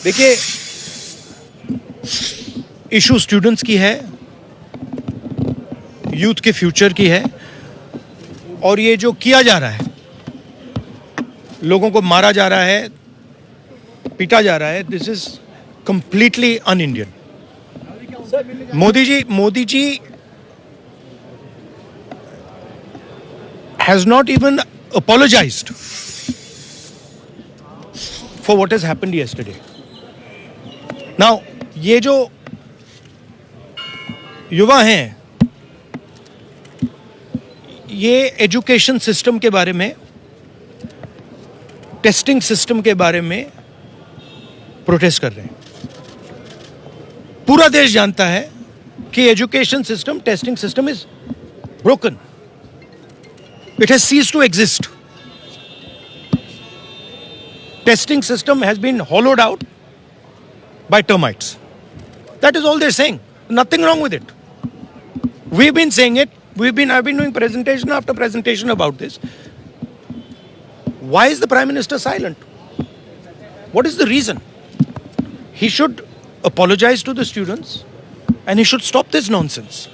देखिए, issue students की है, यूथ के फ्यूचर की है, और ये जो किया जा रहा है, लोगों को मारा जा रहा है, पीटा जा रहा है, this is completely un Indian. Modi ji has not even apologized for what has happened yesterday. Now, ये जो युवा हैं, ये एजुकेशन सिस्टम के बारे में, टेस्टिंग सिस्टम के बारे में प्रोटेस्ट कर रहे हैं. पूरा देश जानता है कि education system, testing system is broken. It has ceased to exist. Testing system has been hollowed out by termites. That is all they're saying. Nothing wrong with it. We've been saying it. I've been doing presentation after presentation about this. Why is the Prime Minister silent? What is the reason? He should apologize to the students and he should stop this nonsense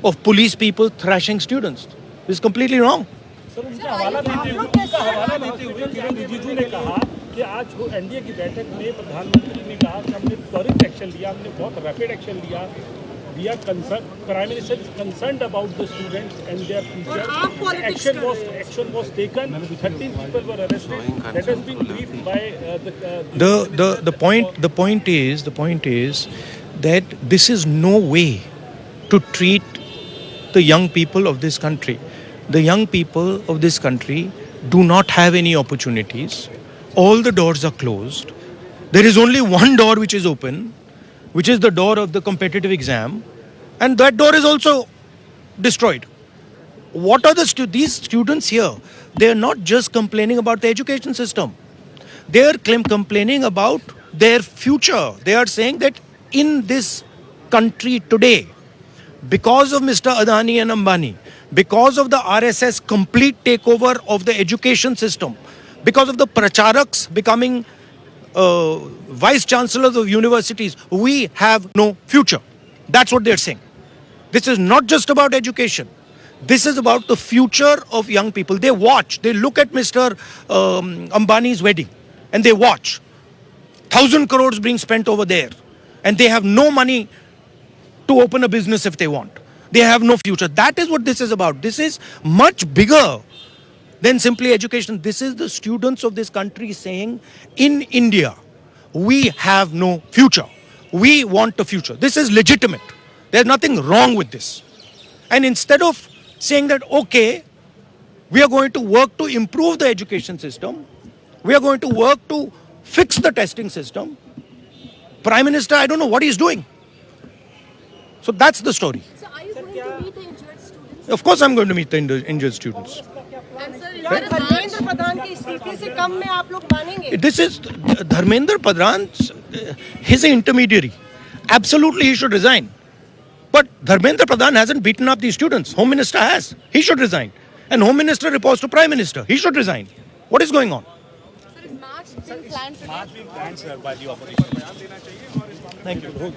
of police people thrashing students. This is completely wrong. Sir, उनका हवाला देते हुए किरण रिजिजू ने कहा कि आज NDA की बैठक में प्रधानमंत्री ने कहा कि हमने त्वरित एक्शन लिया, हमने बहुत रैपिड एक्शन लिया. We are concern, prime minister is concerned about the students and their future. Action was taken. 13 people were arrested. That has been briefed by the point is that this is no way to treat the young people of this country. The young people of this country do not have any opportunities. All the doors are closed. There is only one door which is open, which is the door of the competitive exam, and that door is also destroyed. What are these students here? They are not just complaining about the education system. They are complaining about their future. They are saying that in this country today, because of Mr. Adani and Ambani, because of the RSS complete takeover of the education system, because of the pracharaks becoming vice chancellors of universities, we have no future. That's what they're saying. This is not just about education. This is about the future of young people. They watch, they look at Mr. Ambani's wedding and they watch 1,000 crores being spent over there, and they have no money to open a business if they want. They have no future. That is what this is about. This is much bigger than simply education. This is the students of this country saying, in India, we have no future. We want a future. This is legitimate. There's nothing wrong with this. And instead of saying that, okay, we are going to work to improve the education system, we are going to work to fix the testing system, Prime Minister, I don't know what he's doing. So that's the story. So are you going to meet the injured students? Of course I'm going to meet the injured students. And sir, Dharmendra Pradhan के इस्तीफे से कम में आप लोग मानेंगे? This is Dharmendra Pradhan, he's an intermediary. Absolutely he should resign. But Dharmendra Pradhan hasn't beaten up these students. Home Minister has. He should resign. And Home Minister reports to Prime Minister. He should resign. What is going on? Sir, is March being planned today? March being planned, sir, by the opposition. Thank you.